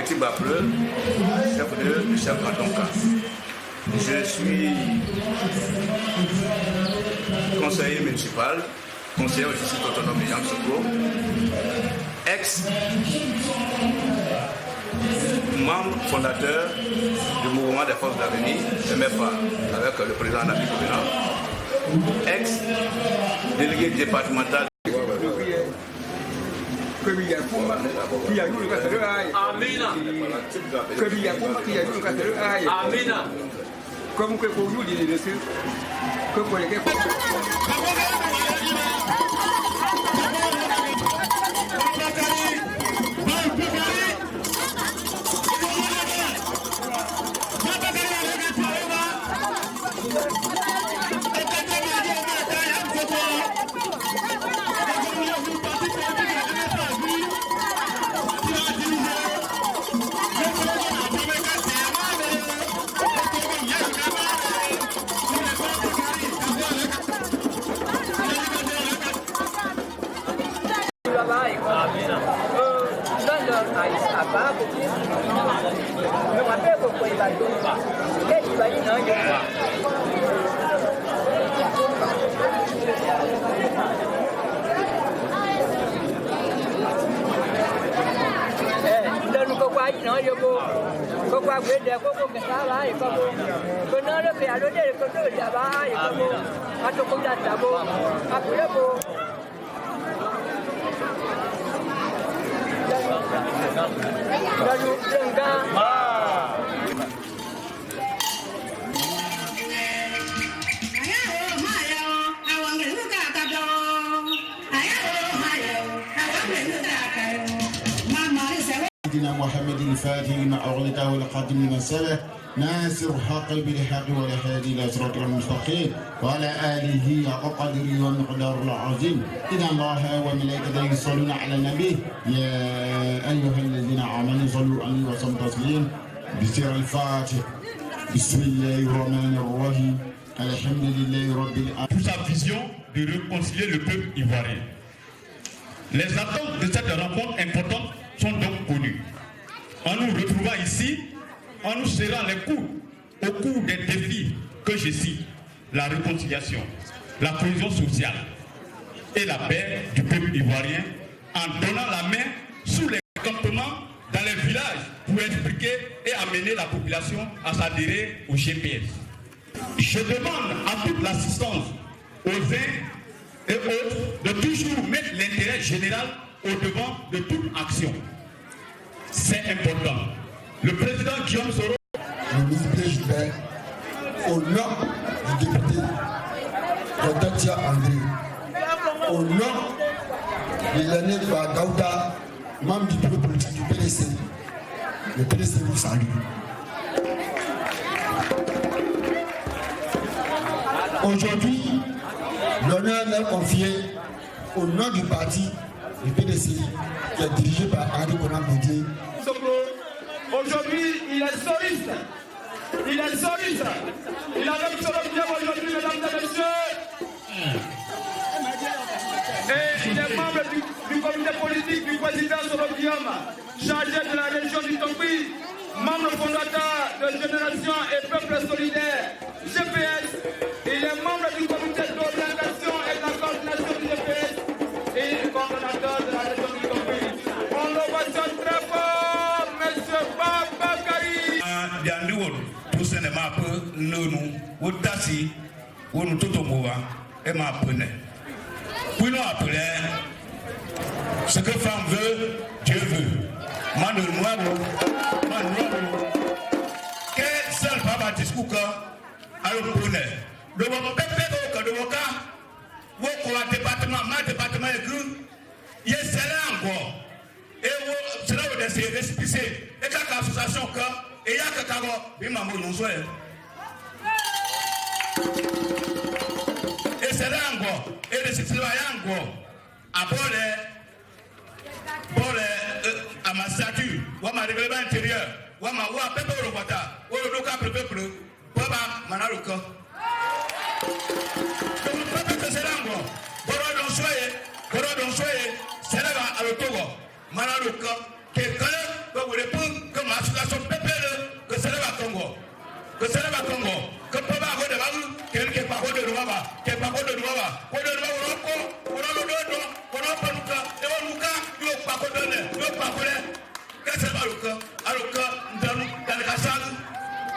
Petit Bapleu, chef de Michel Cantonca. Je suis conseiller municipal, conseiller au district autonome de Yamoussoukro, ex-membre fondateur du mouvement des forces d'avenir, MFA, avec le président Nabi Koumena, ex-délégué départemental. Comme que pour nous, il est dessus. Que pour les محمد الفاتح لما أغلقه والقادم لما سبق ناصر الحق بالحق والهادي إلى صراط المستقيم وعلى آله حق قدره ومقداره العظيم إن الله وملائكته يصلون على النبي يا أيها الذين آمنوا صلوا عليه وسلموا تسليما بسر الفاتح بسم الله الرحمن الرحيم الحمد لله رب العالمين. Pour sa vision de réconcilier le peuple ivoirien. Les attentes de cette rencontre importante sont donc connues. En nous retrouvant ici, en nous serrant les coudes au cours des défis que je cite, la réconciliation, la cohésion sociale et la paix du peuple ivoirien, en donnant la main sous les campements dans les villages pour expliquer et amener la population à s'adhérer au GPS. Je demande à toute l'assistance aux uns et autres de toujours mettre l'intérêt général au devant de toute action. C'est important. Le président Guillaume Soro, Le ministre Gilbert, au nom du député Rotatia André, au nom de l'année Daouda, membre du bureau politique du PDC, le PDC vous salue. Aujourd'hui, l'honneur est confié au nom du parti du PDC qui est dirigé par Henri Konan Bédié. Aujourd'hui, il est soliste. Il est soliste. Il a même soliste aujourd'hui, mesdames et messieurs. Et il est membre du comité politique du président Soro Guillaume, chargé de la région du Tombi, membre fondateur de Génération et Peuple Solidaire, GPS. Il est membre du comité d'orientation et de la coordination du GPS et coordonnateur de la région du Tombi. On l'ovationne très fort, monsieur Babakari. Tout ce n'est pas peu, nous, ou tassi, ou nous tout au mouvement, et ma prenez. Puis nous après, ce que femme veut, Dieu veut. Manu Noabo, quel seul papa discours à l'opponent. Le moment pépé au Kadoka, ou au département, ma département est cru, il est scellé encore. Et c'est là où il est récipicé. Et quand l'association, et il y a que Kago, il m'a dit, et c'est là encore, et les citoyens encore, à ma statue, ou à ma règlement intérieur, ou à ma pépé au Rwanda, ou au local peuple, ou à ma manaruka. Donc, peuple que c'est là encore, Boro donc soyez, c'est là à l'autogo, manaruka, quelqu'un, vous répondez comme association PPL, que c'est le Congo. Que c'est le Congo. Que peut pas avoir de valeur, quelqu'un qui parle de Nouava, qui parle de Nouava, qu'on de Nouava, qu'on a le dos, qu'on a pas le cas, et on nous cas, nous pas qu'on donne, nous pas qu'on est. Qu'est-ce que c'est le cas? Alors que dans le cassage,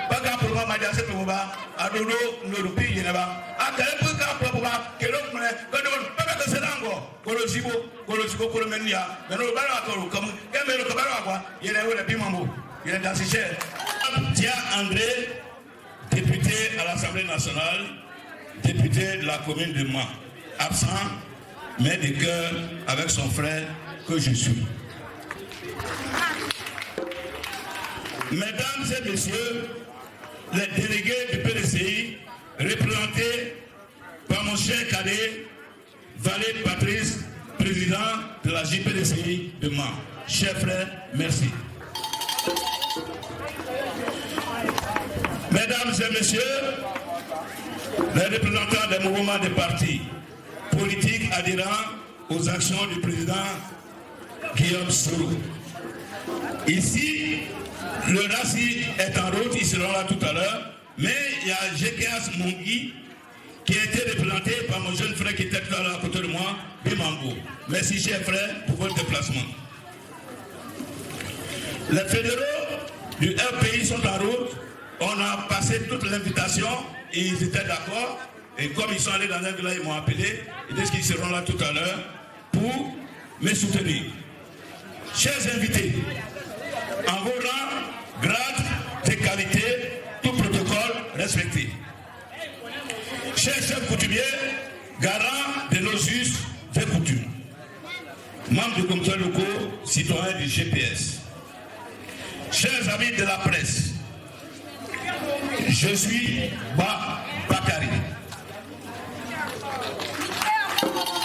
pas qu'un pour moi, Madia, c'est pour moi, à Dodo, nous pays, il n'y a pas. À quel point qu'un pour moi, que l'autre, que nous, pas que c'est l'ango, qu'on le zibo, qu'on le menia, mais nous, pas encore, comme, qu'un peu le cabaret, il y a le pimambo, il est dans ses chairs. Tiens, André, député à l'Assemblée nationale, député de la commune de Mans, absent, mais de cœur avec son frère que je suis. Mesdames et messieurs, les délégués du PDCI, représentés par mon cher cadet, Valé Patrice, président de la JPDCI de Mans. Chers frères, merci. Mesdames et messieurs, les représentants des mouvements des partis politiques adhérents aux actions du président Guillaume Soro. Ici, le RACI est en route, ils seront là tout à l'heure, mais il y a GKS Mongui qui a été représenté par mon jeune frère qui était tout à l'heure à côté de moi, Bimambo. Merci, chers frères, pour votre déplacement. Les fédéraux du RPI sont en route. On a passé toute l'invitation et ils étaient d'accord. Et comme ils sont allés dans un village, ils m'ont appelé. Ils disent qu'ils seront là tout à l'heure pour me soutenir. Chers invités, en vos rangs, grades et qualités, tout protocole respecté. Chers chefs coutumiers, garants de nos us et coutumes, membres du comité locaux, citoyens du GPS, chers amis de la presse, je suis Bakari,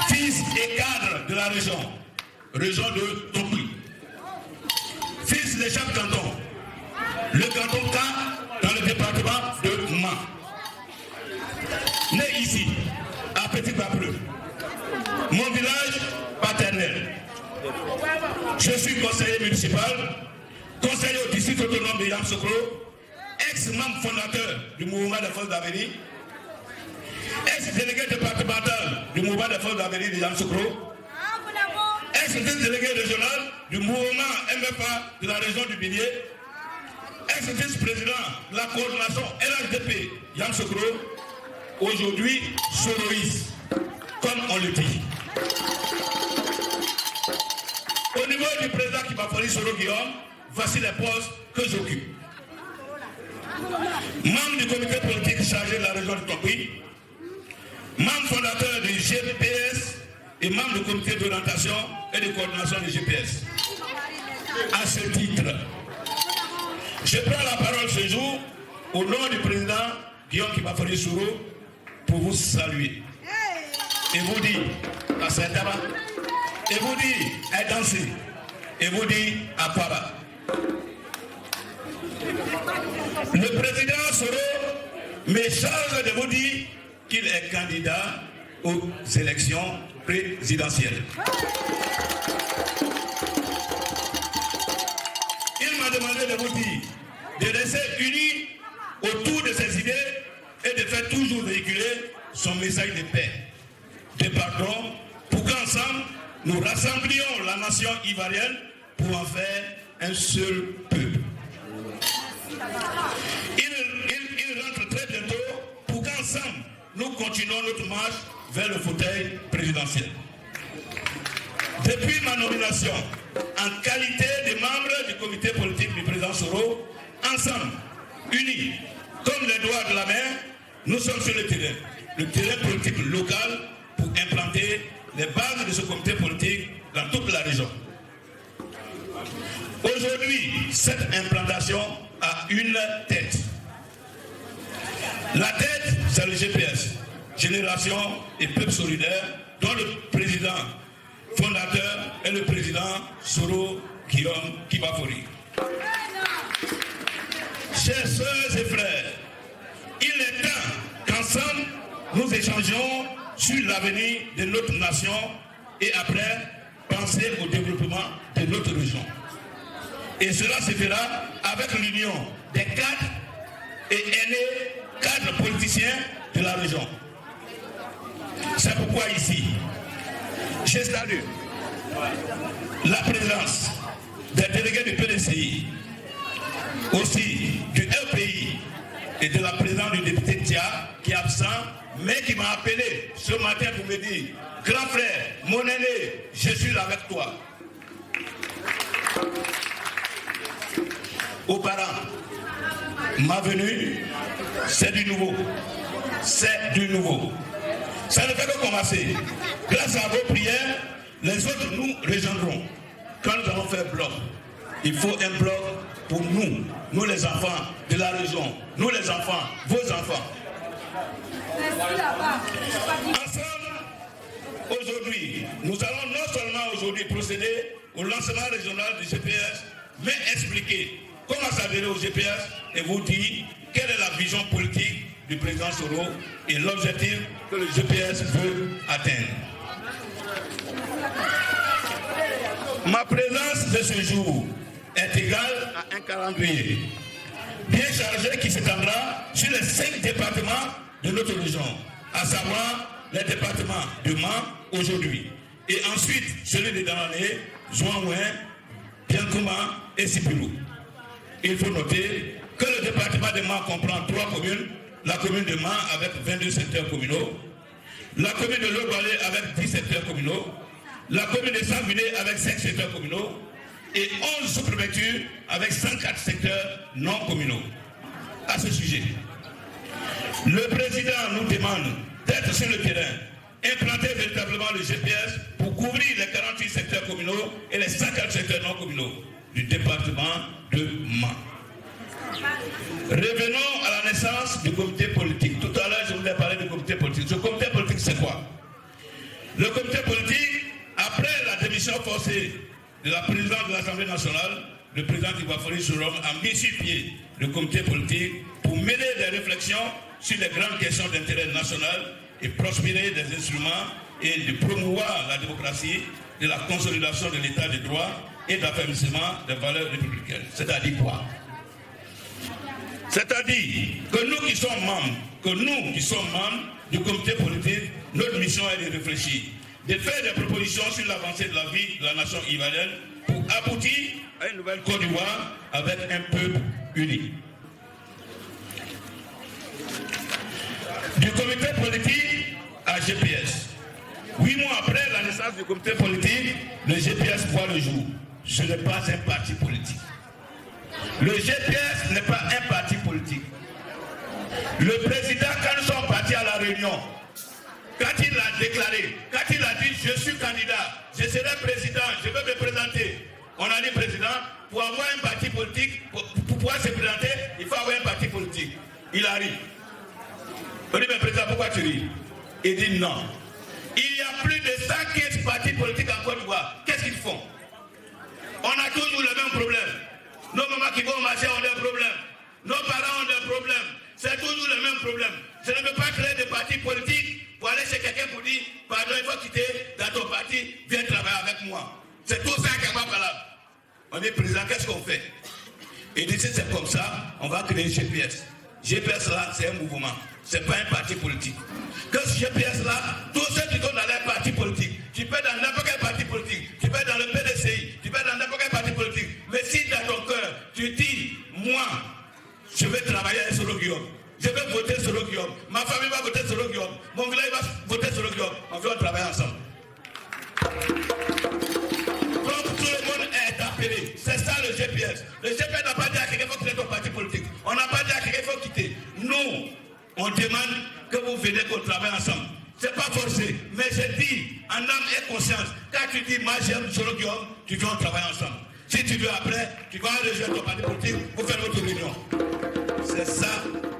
fils et cadre de la région de Tokwi, fils de chaque canton, le canton K dans le département de Mans, né ici, à Petit Babreux, mon village paternel. Je suis conseiller municipal, conseiller au district autonome de Yamoussoukro, ex-membre fondateur du mouvement des forces d'avenir, ex-délégué départemental du mouvement des forces d'avenir de Yamoussoukro, ex-délégué régional du mouvement MFA de la région du Bélier, ex-vice-président de la coordination LHDP Yamoussoukro, aujourd'hui soloiste, comme on le dit. Au niveau du président qui m'a fourni Soro Guillaume, voici les postes que j'occupe. Membre du comité politique chargé de la région de Tokwi, membre fondateur du GPS et membre du comité d'orientation et de coordination du GPS. À ce titre, je prends la parole ce jour au nom du président Guillaume Kibafori Soro pour vous saluer et vous dire à Saint-Tabac, et vous dire à danser, et vous dire à Paba. Le président Soro me charge de vous dire qu'il est candidat aux élections présidentielles. Il m'a demandé de vous dire de rester unis autour de ses idées et de faire toujours véhiculer son message de paix, de pardon, pour qu'ensemble nous rassemblions la nation ivoirienne pour en faire un seul peuple. Il rentre très bientôt pour qu'ensemble nous continuons notre marche vers le fauteuil présidentiel. Depuis ma nomination en qualité de membre du comité politique du président Soro, ensemble, unis, comme les doigts de la main, nous sommes sur le terrain politique local pour implanter les bases de ce comité politique dans toute la région. Aujourd'hui, cette implantation a une tête. La tête, c'est le GPS, Génération et Peuple Solidaire, dont le président fondateur est le président Soro Guillaume Kibafori. Chers sœurs et frères, il est temps qu'ensemble nous échangeons sur l'avenir de notre nation et après penser au développement de notre région. Et cela se fera avec l'union des cadres et aînés cadres politiciens de la région. C'est pourquoi ici, je salue la présence des délégués du PDCI, aussi du RPI et de la présidente du député Tia qui est absent, mais qui m'a appelé ce matin pour me dire: grand frère, mon aîné, je suis avec toi. Aux parents, ma venue, c'est du nouveau. C'est du nouveau. Ça ne fait que commencer. Grâce à vos prières, les autres nous rejoindront. Quand nous allons faire bloc, il faut un bloc pour nous, nous les enfants de la région, nous les enfants, vos enfants. Ensemble, aujourd'hui, nous allons non seulement aujourd'hui procéder au lancement régional du GPS, mais expliquer comment s'adhérer au GPS et vous dire quelle est la vision politique du président Soro et l'objectif que le GPS veut atteindre. Ma présence de ce jour est égale à un calendrier bien chargé qui s'étendra sur les 5 départements de notre région, à savoir les départements de Mans aujourd'hui, et ensuite celui de Danané, Zouanouin, Biancouma et Sipilou. Il faut noter que le département de Mans comprend 3 communes, la commune de Mans avec 22 secteurs communaux, la commune de Lobalé avec 10 secteurs communaux, la commune de Sanguiné avec 5 secteurs communaux et 11 sous-préfectures avec 104 secteurs non communaux. À ce sujet, le président nous demande d'être sur le terrain, implanter véritablement le GPS pour couvrir les 48 secteurs communaux et les 104 secteurs non communaux du département de Mans. Revenons à la naissance du comité politique. Tout à l'heure, je vous ai parlé du comité politique. Ce comité politique, c'est quoi? Le comité politique, après la démission forcée de la présidente de l'Assemblée nationale, le président Ibafori Sorom a mis sur pied le comité politique pour mener des réflexions sur les grandes questions d'intérêt national et prospérer des instruments et de promouvoir la démocratie, de la consolidation de l'état de droit et de l'affirmation des valeurs républicaines. C'est-à-dire quoi? C'est-à-dire que nous qui sommes membres du comité politique, notre mission est de réfléchir, de faire des propositions sur l'avancée de la vie de la nation ivoirienne pour aboutir à une nouvelle Côte d'Ivoire avec un peuple uni. Du comité politique à GPS. 8 mois après la naissance du comité politique, le GPS voit le jour. Ce n'est pas un parti politique. Le GPS n'est pas un parti politique. Le président, quand nous sommes partis à la réunion, quand il a déclaré, quand il a dit je suis candidat, je serai président, je vais me présenter, on a dit président, pour avoir un parti politique, pour pouvoir se présenter, il faut avoir un parti politique. Il arrive. On dit mais président, pourquoi tu ris? Il dit non. Il y a plus de 115 partis politiques en Côte d'Ivoire. Qu'est-ce qu'ils font? On a toujours le même problème. Nos mamans qui vont au marché ont des problèmes. Nos parents ont des problèmes. C'est toujours le même problème. Je ne veux pas créer de parti politique pour aller chez quelqu'un pour dire pardon, il faut quitter dans ton parti, viens travailler avec moi. C'est tout ça qui est pas valable. On dit président, qu'est-ce qu'on fait? Il dit si c'est comme ça, on va créer GPS. GPS là, c'est un mouvement. C'est pas un parti politique. Que ce GPS là, tous ceux qui sont dans les partis politiques, tu peux dans n'importe quel parti politique, tu peux dans le PDCI, tu peux dans n'importe quel parti politique. Mais si dans ton cœur, tu dis, moi, je vais travailler avec Soro Guillaume, je vais voter Soro Guillaume, ma famille va voter Soro Guillaume, mon village va voter Soro Guillaume, on va travailler ensemble. Donc tout le monde est appelé. C'est ça le GPS. Le GPS n'a pas dit à quelqu'un qu'il faut quitter ton parti politique. On n'a pas dit à quelqu'un qu'il faut quitter. Nous, on demande que vous venez qu'on travaille ensemble. C'est pas forcé, mais je dis en âme et conscience, quand tu dis moi j'aime Soro Guillaume, tu dois travailler ensemble. Si tu veux après, tu vas rejoindre ton parti politique pour faire votre réunion. C'est ça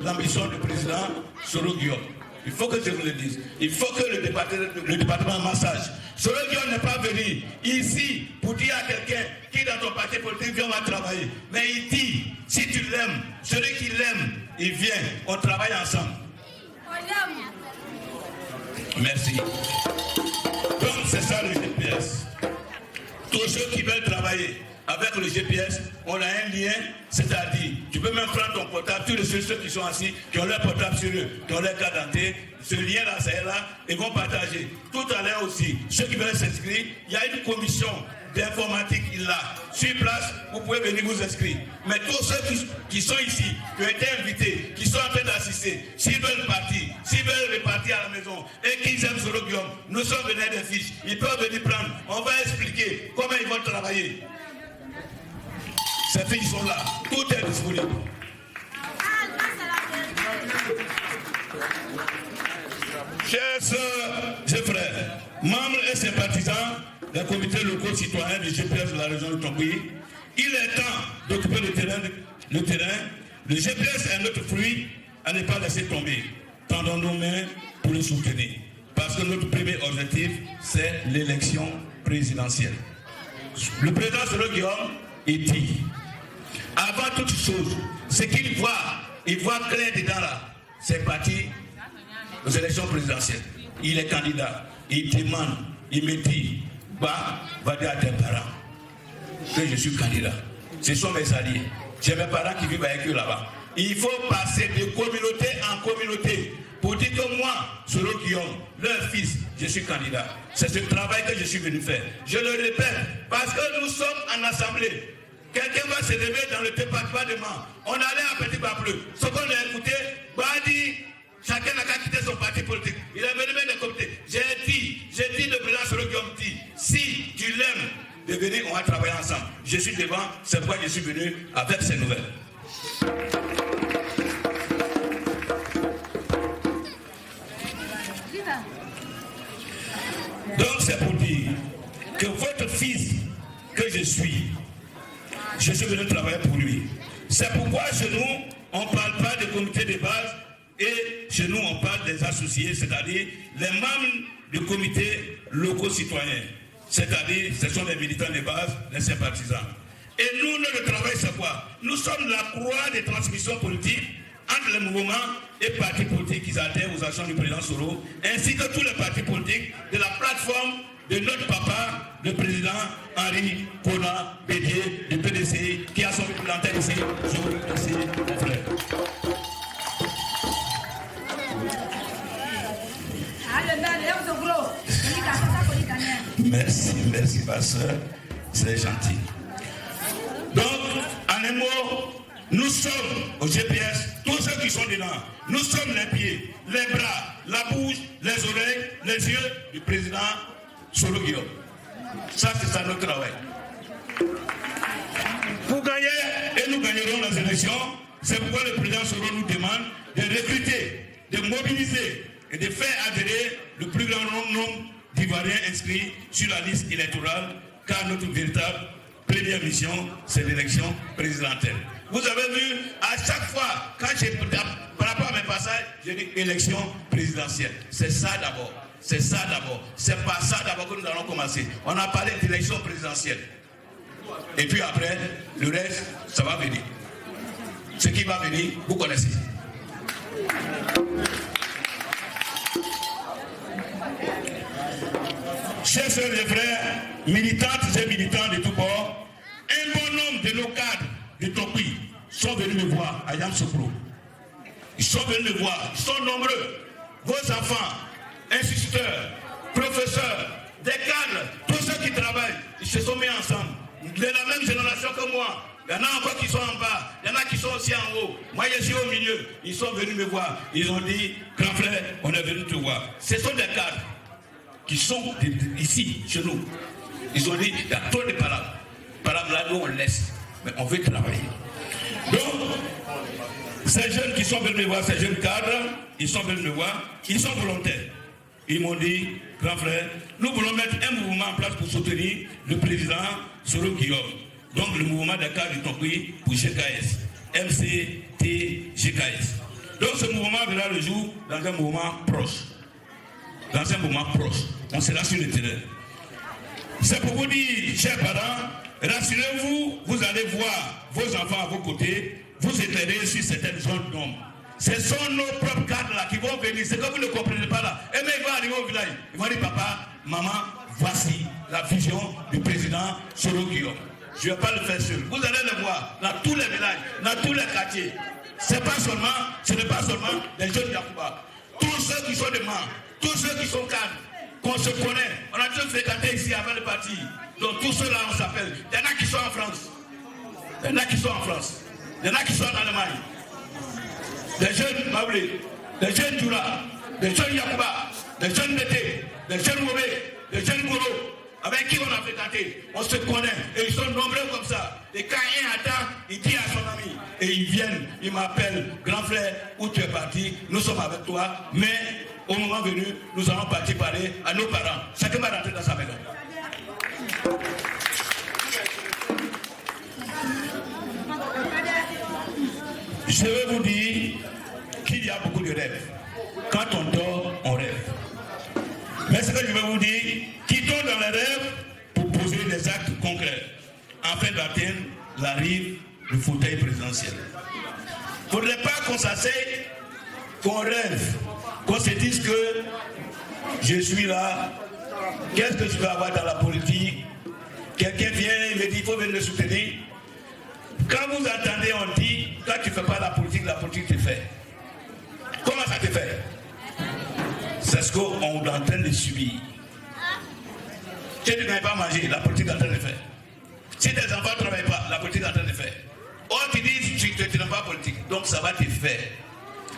l'ambition du président Soro Guillaume. Il faut que je vous le dise. Il faut que le département massage. Soro Guillaume n'est pas venu ici pour dire à quelqu'un qui dans ton parti politique vient, on va travailler. Mais il dit, si tu l'aimes, celui qui l'aime, il vient, on travaille ensemble. Merci. Donc c'est ça le GPS. Tous ceux qui veulent travailler, avec le GPS, on a un lien, c'est-à-dire, tu peux même prendre ton portable, tous ceux qui sont assis, qui ont leur portable sur eux, qui ont leur carte d'identité, ce lien-là, ça est là, ils vont partager. Tout à l'heure aussi, ceux qui veulent s'inscrire, il y a une commission d'informatique là. Sur place, vous pouvez venir vous inscrire. Mais tous ceux qui sont ici, qui ont été invités, qui sont en train d'assister, s'ils veulent partir, s'ils veulent repartir à la maison et qu'ils aiment Soro Guillaume, nous sommes venus des fiches. Ils peuvent venir prendre. On va expliquer comment ils vont travailler. Ces fiches sont là. Tout est disponible. Chers sœurs et frères, membres et sympathisants des comités locaux citoyens du GPS de la région de Tongui, il est temps d'occuper le terrain. Le GPS est notre fruit à ne pas laisser tomber. Tendons nos mains pour le soutenir. Parce que notre premier objectif, c'est l'élection présidentielle. Le président Soro Guillaume, il dit, avant toute chose, ce qu'il voit, il voit clair dedans là, c'est parti aux élections présidentielles. Il est candidat, il demande, il me dit, va dire à tes parents que je suis candidat. Ce sont mes alliés. J'ai mes parents qui vivent avec eux là-bas. Il faut passer de communauté en communauté pour dire que moi, Soro Guillaume, leur fils, je suis candidat. C'est ce travail que je suis venu faire. Je le répète, parce que nous sommes en assemblée. Quelqu'un va se lever dans le département de Mans. On allait à Petit Bapleu. Ce qu'on a écouté, dit, chacun n'a qu'à quitter son parti politique. Il est venu mettre des comités. J'ai dit, le président Soro Guillaume dit, si tu l'aimes, de venir, on va travailler ensemble. Je suis devant, c'est pourquoi je suis venu avec ces nouvelles. Donc c'est pour dire que votre fils que je suis venu travailler pour lui. C'est pourquoi chez nous, on ne parle pas de comité de base et chez nous, on parle des associés, c'est-à-dire les membres du comité locaux citoyens. C'est-à-dire, ce sont les militants de base, les sympathisants. Et nous, notre travail, c'est quoi? Nous sommes la croix de transmission politique entre les mouvements et partis politiques qui adhèrent aux actions du président Soro, ainsi que tous les partis politiques de la plateforme de notre papa, le président Henri Konan Bédié du PDC, qui a son représentant ici. Je vous remercie, mon frère. Merci ma soeur, c'est gentil. Donc, en un mot, nous sommes au GPS, tous ceux qui sont dedans, nous sommes les pieds, les bras, la bouche, les oreilles, les yeux du président Soro Guillaume. Ça, c'est ça notre travail. Pour gagner, et nous gagnerons les élections, c'est pourquoi le président Soro nous demande de recruter, de mobiliser et de faire adhérer le plus grand nombre d'Ivoiriens inscrits sur la liste électorale, car notre véritable première mission, c'est l'élection présidentielle. Vous avez vu, à chaque fois, par rapport à mes passages, j'ai dit élection présidentielle. C'est ça d'abord. C'est ça d'abord. C'est par ça d'abord que nous allons commencer. On a parlé d'élection présidentielle. Et puis après, le reste, ça va venir. Ce qui va venir, vous connaissez. Chers sœurs et frères, militantes et militants de tous bords, un bon nombre de nos cadres de Tongui sont venus me voir à Yamoussoukro. Ils sont venus me voir, ils sont nombreux. Vos enfants, instituteurs, professeurs, des cadres, tous ceux qui travaillent, ils se sont mis ensemble. De la même génération que moi. Il y en a encore qui sont en bas, il y en a qui sont aussi en haut. Moi, je suis au milieu. Ils sont venus me voir. Ils ont dit, grand frère, on est venu te voir. Ce sont des cadres qui sont ici, chez nous. Ils ont dit, il y a trop de palabres. Palabres là, nous, on laisse. Mais on veut travailler. Donc, ces jeunes qui sont venus me voir, ces jeunes cadres, ils sont venus me voir, ils sont volontaires. Ils m'ont dit, grand frère, nous voulons mettre un mouvement en place pour soutenir le président Soro Guillaume. Donc le mouvement des cadres du Tongui pour GKS, MCT-GKS. Donc ce mouvement verra le jour dans un mouvement proche. Dans un mouvement proche. On sera sur le terrain. C'est pour vous dire, chers parents, rassurez-vous, vous allez voir vos enfants à vos côtés, vous éclairer sur certaines zones d'ombre. Ce sont nos propres cadres là qui vont venir. C'est que vous ne comprenez pas là. Et mais ils vont arriver au village. Ils vont dire, papa, maman, voici la vision du président Soro Guillaume. Je ne vais pas le faire seul. Vous allez le voir dans tous les villages, dans tous les quartiers. Ce n'est pas seulement les jeunes Yacouba. Tous ceux qui sont des membres, tous ceux qui sont cadres, qu'on se connaît. On a tous fréquenté ici avant le parti. Donc tous ceux-là, on s'appelle. Il y en a qui sont en France. Il y en a qui sont en France. Il y en a qui sont en Allemagne. Des jeunes Maoulé, des jeunes Djoula, des jeunes Yacouba, des jeunes Bété, des jeunes Mobé, des jeunes Goro, avec qui on a fréquenté. On se connaît. Et ils sont nombreux comme ça. Et quand un attend, il dit à son ami. Et ils viennent, ils m'appellent, grand frère, où tu es parti, nous sommes avec toi, mais au moment venu, nous allons partir parler à nos parents. Chacun va rentrer dans sa maison. Je vais vous dire qu'il y a beaucoup de rêves. Quand on dort, on rêve. Mais ce que je vais vous dire, quittons dans les rêves pour poser des actes concrets afin d'atteindre la rive du fauteuil présidentiel. Il ne faudrait pas qu'on s'asseye, qu'on rêve, qu'on se dise que je suis là, qu'est-ce que je peux avoir dans la politique? Quelqu'un vient, il me dit, il faut venir le soutenir. Quand vous entendez, on dit, quand tu ne fais pas la politique te fait. Comment ça te fait? C'est ce qu'on est en train de subir. Si tu ne gagnes pas manger, la politique est en train de faire. Si tes enfants ne travaillent pas, la politique est en train de faire. Oh, tu dis, tu n'es pas politique, donc ça va te faire.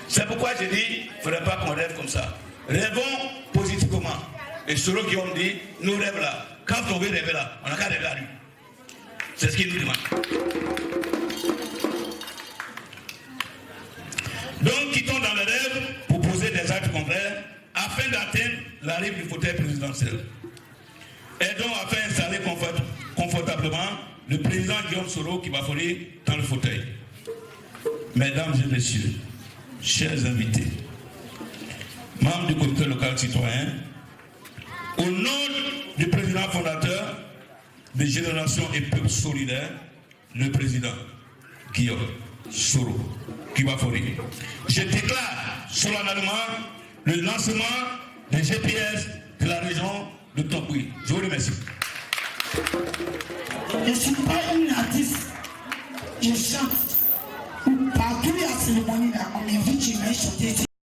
C'est pourquoi je dis, il ne faudrait pas qu'on rêve comme ça. Rêvons positivement. Et Soro qui ont dit, nous rêvons là. Quand on veut rêver là, on n'a qu'à rêver la rue. C'est ce qu'il nous demande. Donc, quittons dans le rêve pour poser des actes concrets afin d'atteindre la rive du fauteuil présidentiel. Aidons à faire installer confortablement le président Guillaume Soro qui va fournir dans le fauteuil. Mesdames et messieurs, chers invités, membres du comité local citoyen, au nom du président fondateur de Génération et Peuple Solidaire, le président Guillaume Soro qui va fournir. Je déclare solennellement le lancement des GPS de la région de Tokwi. Je vous remercie. Je ne suis pas une artiste, je chante. Partout la cérémonie, on m'invite, je vais chanter.